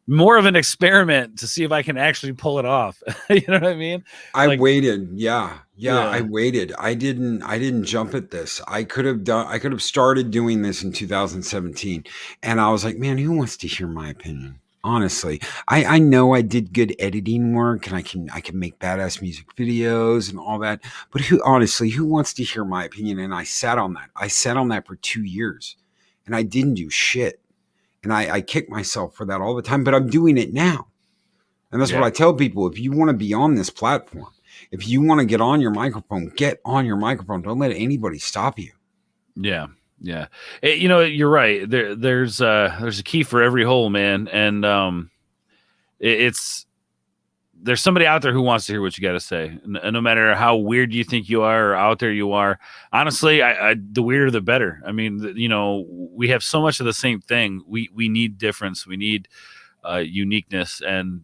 more of an experiment to see if I can actually pull it off. You know what I mean? I waited. Yeah. Yeah. I waited. I didn't jump at this. I could have started doing this in 2017. And I was like, man, who wants to hear my opinion? Honestly, I know I did good editing work and I can make badass music videos and all that. But who wants to hear my opinion? And I sat on that. I sat on that for 2 years and I didn't do shit. And I kick myself for that all the time, but I'm doing it now. And that's what I tell people. If you want to be on this platform, if you want to get on your microphone, get on your microphone. Don't let anybody stop you. Yeah. Yeah. You're right. There's a key for every hole, man. And there's somebody out there who wants to hear what you got to say. No matter how weird you think you are or out there you are. Honestly, the weirder the better. I mean, we have so much of the same thing. We need difference. We need uniqueness, and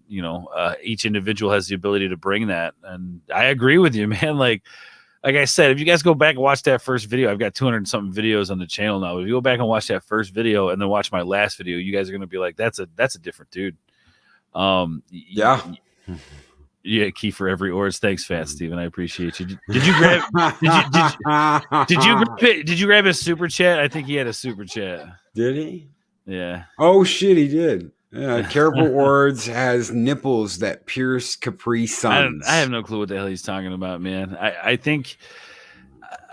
each individual has the ability to bring that. And I agree with you, man. Like I said, if you guys go back and watch that first video, I've got 200 and something videos on the channel now. If you go back and watch that first video and then watch my last video, you guys are going to be like, that's a different dude. Yeah. Yeah, key for every Ords. Thanks, Fat Steven. I appreciate you. Did you grab? Did you grab his super chat? I think he had a super chat. Did he? Yeah. Oh shit, he did. Yeah. Careful Ords has nipples that pierce Capri Suns. I have no clue what the hell he's talking about, man. I think.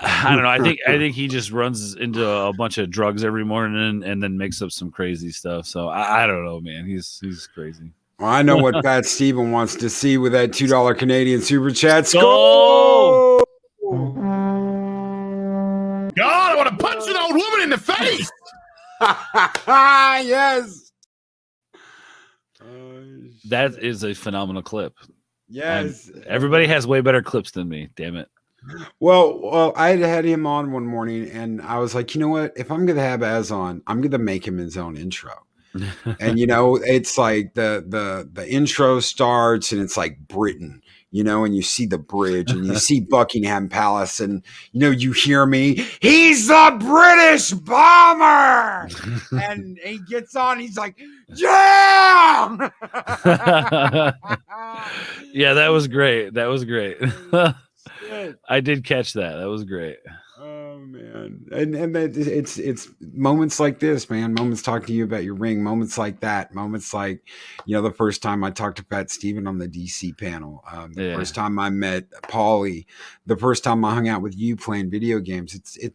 I don't know. I think he just runs into a bunch of drugs every morning and then makes up some crazy stuff. So I don't know, man. He's crazy. Well, I know what Fat Steven wants to see with that $2 Canadian super chat. Go! God, I want to punch an old woman in the face. Yes. That is a phenomenal clip. Yes. Everybody has way better clips than me. Damn it. Well, I had him on one morning, and I was like, you know what? If I'm gonna have Az on, I'm gonna make him his own intro. And it's like the intro starts, and it's like Britain, and you see the bridge, and you see Buckingham Palace, and you hear me. He's the British bomber, and he gets on. He's like, yeah. Yeah, that was great. I did catch that. That was great. Oh man, and it's moments like this, man. Moments talking to you about your ring. Moments like that. Moments like, the first time I talked to Pat Steven on the DC panel. The first time I met Paulie. The first time I hung out with you playing video games.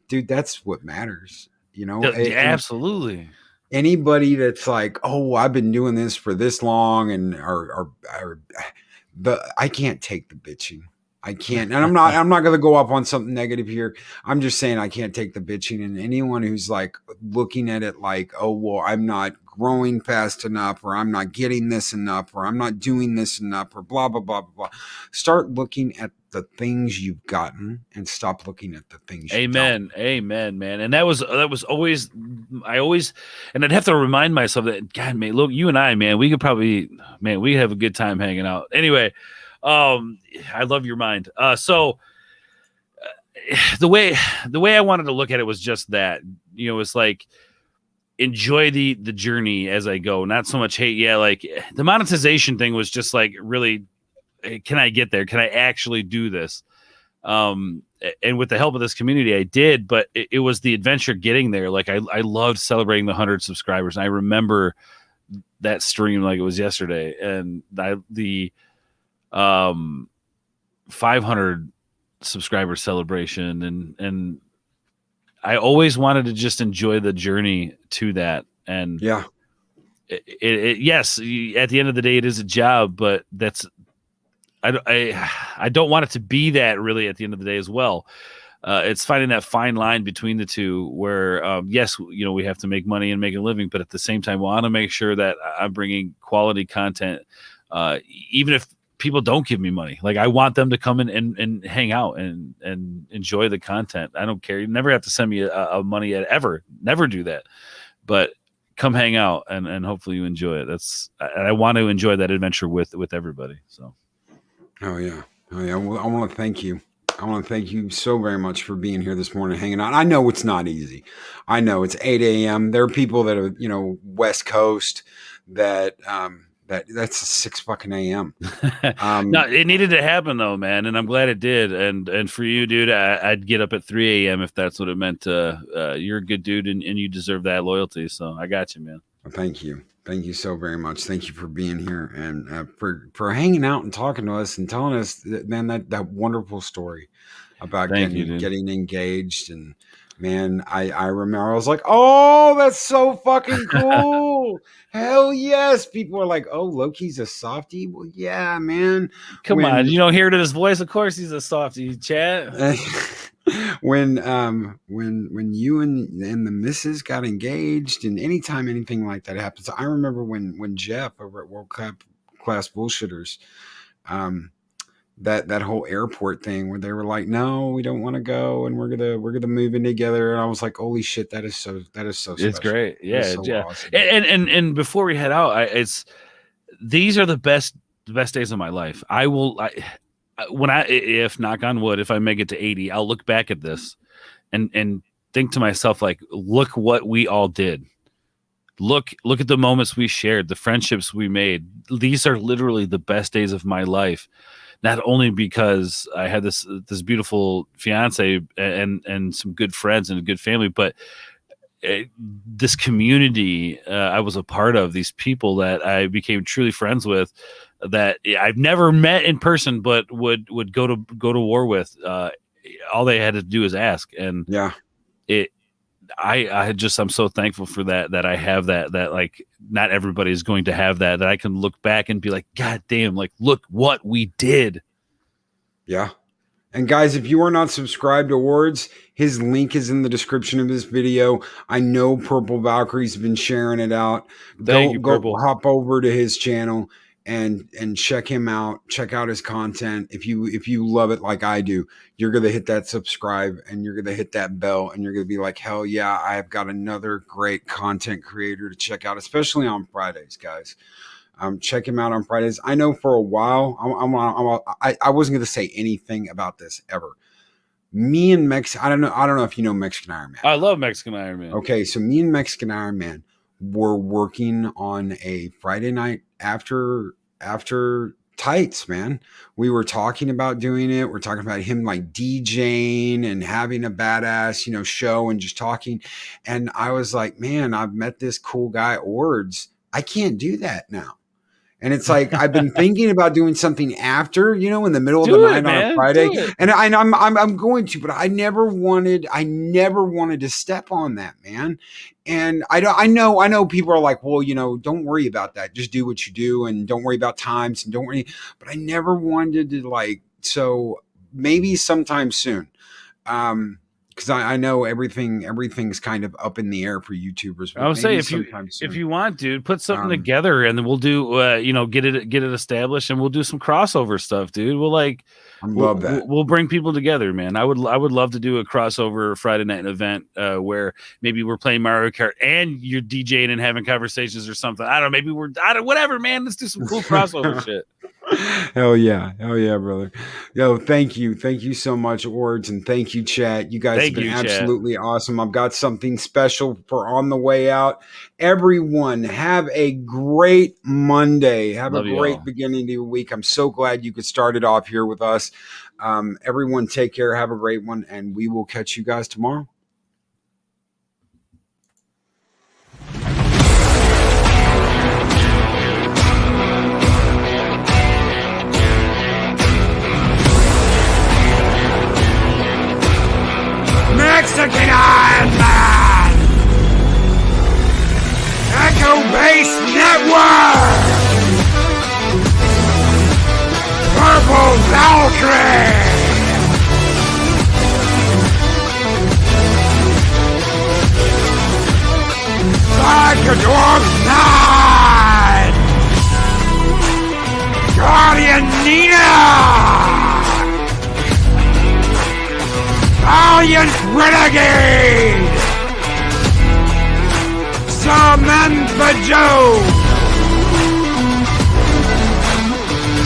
Dude. That's what matters. Absolutely. Anybody that's like, oh, I've been doing this for this long, and I can't take the bitching. I can't, and I'm not going to go up on something negative here. I'm just saying I can't take the bitching, and anyone who's like looking at it like, oh, well, I'm not growing fast enough, or I'm not getting this enough, or I'm not doing this enough, or blah, blah, blah, blah, blah. Start looking at the things you've gotten and stop looking at the things you don't. Amen, man. And that was always, and I'd have to remind myself that, God, man, look, you and I, man, we could probably, man, we have a good time hanging out. Anyway, I love your mind. So the way I wanted to look at it was just that, it's like, enjoy the journey as I go, not so much hate. Yeah. Like the monetization thing was just like, really, can I get there? Can I actually do this? And with the help of this community, I did, but it was the adventure getting there. Like I loved celebrating the 100 subscribers. And I remember that stream like it was yesterday, and the 500 subscriber celebration, and I always wanted to just enjoy the journey to that. And yeah, yes, at the end of the day, it is a job, but I don't want it to be that really at the end of the day as well. it's finding that fine line between the two where, yes, we have to make money and make a living, but at the same time, we want to make sure that I'm bringing quality content, even if people don't give me money. Like, I want them to come in and hang out and enjoy the content. I don't care. You never have to send me a money ever. Never do that. But come hang out and hopefully you enjoy it. And I want to enjoy that adventure with everybody. So. Oh yeah. Well, I want to thank you. I want to thank you so very much for being here this morning, hanging out. I know it's not easy. I know it's 8 a.m. There are people that are, West Coast that, that's 6 fucking a.m. No, it needed to happen though, man. And I'm glad it did. And for you, dude, I'd get up at 3 a.m. if that's what it meant. You're a good dude and you deserve that loyalty. So I got you, man. Well, thank you. Thank you so very much. Thank you for being here and for hanging out and talking to us and telling us that wonderful story about getting engaged. And man, I remember I was like, oh, that's so fucking cool. Hell yes. People are like, oh, Loki's a softie. Well, yeah, man. Come on. You don't hear it in his voice. Of course he's a softie, Chad. When you and the missus got engaged, and anytime anything like that happens, I remember when Jeff over at World Class Bullshitters, that whole airport thing where they were like, no, we don't want to go, and we're gonna move in together, and I was like, holy shit, that is so special. It's great. Yeah, so awesome. And before we head out, these are the best days of my life. If knock on wood, if I make it to 80, I'll look back at this and think to myself, like, look what we all did. Look at the moments we shared, the friendships we made. These are literally the best days of my life. Not only because I had this beautiful fiance and some good friends and a good family, but this community I was a part of, these people that I became truly friends with, that I've never met in person, but would go to war with. All they had to do is ask, and yeah, I'm so thankful for that I have that like not everybody is going to have that I can look back and be like, God damn, like, look what we did. Yeah. And guys, if you are not subscribed to Ords, his link is in the description of this video. I know Purple Valkyrie's been sharing it out. Go hop over to his channel and check him out. Check out his content. If you love it like I do, you're going to hit that subscribe and you're going to hit that bell and you're going to be like, hell yeah, I've got another great content creator to check out, especially on Fridays, guys. Check him out on Fridays. I know for a while, I wasn't going to say anything about this ever. Me and I don't know if you know Mexican Iron Man. I love Mexican Iron Man. Okay, so me and Mexican Iron Man were working on a Friday night after Tights, man. We were talking about doing it. We're talking about him like DJing and having a badass, show and just talking. And I was like, man, I've met this cool guy, Ords. I can't do that now. And it's like, I've been thinking about doing something after, in the middle of the night on a Friday. And I'm going to, but I never wanted to step on that, man. And I know people are like, well, don't worry about that. Just do what you do and don't worry about times and don't worry. But I never wanted to so maybe sometime soon. Because I know everything's kind of up in the air for YouTubers. I would say if you want, dude, put something together and then we'll do get it established and we'll do some crossover stuff, dude. Love that. We'll bring people together, man. I would love to do a crossover Friday night event where maybe we're playing Mario Kart and you're DJing and having conversations or something. I don't know. Maybe whatever, man. Let's do some cool crossover shit. Hell yeah, brother. Yo, thank you so much, Ords, and thank you, chat. You guys have been absolutely awesome. I've got something special for on the way out. Everyone, have a great Monday. Have a great beginning to the week. I'm so glad you could start it off here with us. Everyone, take care. Have a great one, and we will catch you guys tomorrow. Mexican Iron Man! Echo Base Network! Purple Valkyrie! your dwarf nine! Guardian Nina! Valiant Renegade! Samantha Joe!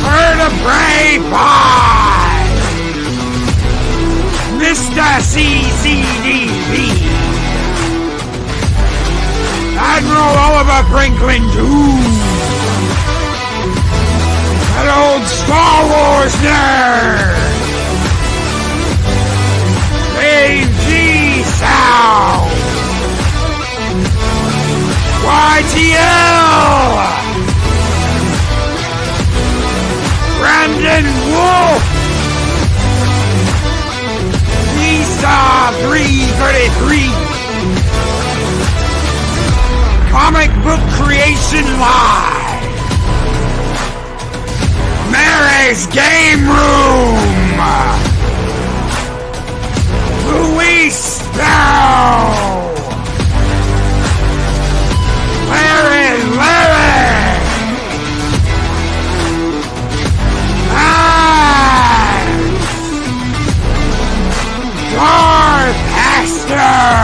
Bird of Prey 5! Mr. CCDV! Admiral Oliver Franklin 2! That old Star Wars nerd! Dave G. Sound! YTL! Brandon Wolf! Lisa 333! Comic Book Creation Live! Mary's Game Room! Luis Bell! Larry! Darth Astor!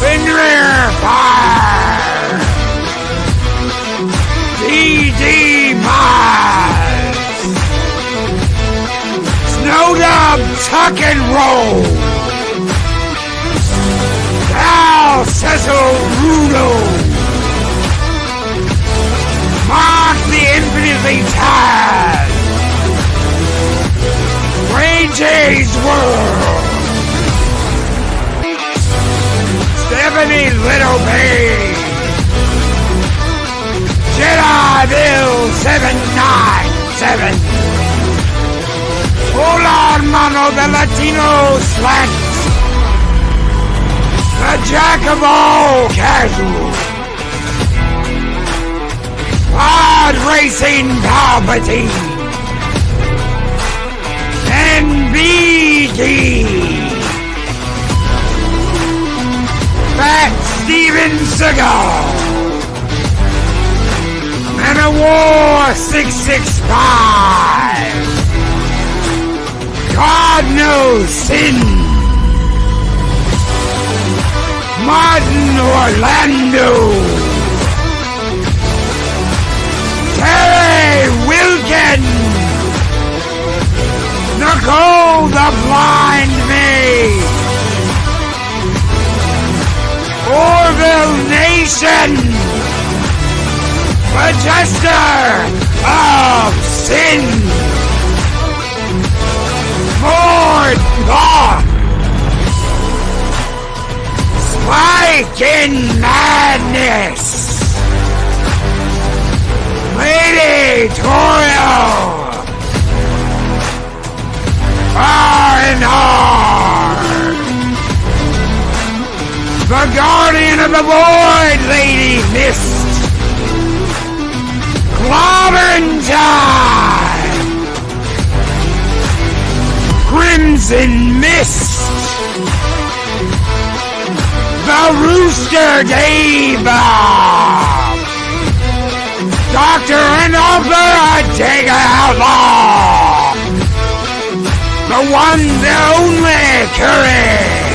Fenrir Fire! D.D. Miles! Snowdub Tuck and Roll! Val Cecil Rudo! Mark the Infinitely Taz! Ray J's World! Stephanie Littleby! Jedi Bill 797! Hola hermano the Latino Slant! The Jack of all casual! Pod Racing Palpatine! NBD! Fat Steven Seagal! Man of War 665! God knows sin! Martin Orlando! Terry Wilkins! Nicole the Blind Maid! Orville Nation! The Jester of Sin! Lord God! Spike in Madness! Lady Toriel! R&R! The Guardian of the Void, Lady Mist! Clobbering Time! Crimson Mist! The Rooster Dave! Dr. and Author Dagger Outlaw! The one, the only Curry!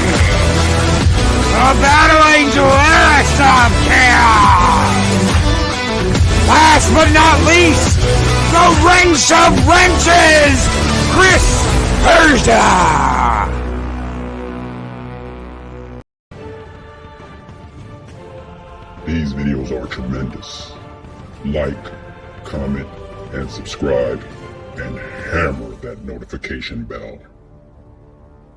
The Battle Angel Eris of Chaos! Last but not least, the Wrench of Wrenches, Chris Persia! These videos are tremendous. Like, comment, and subscribe, and hammer that notification bell.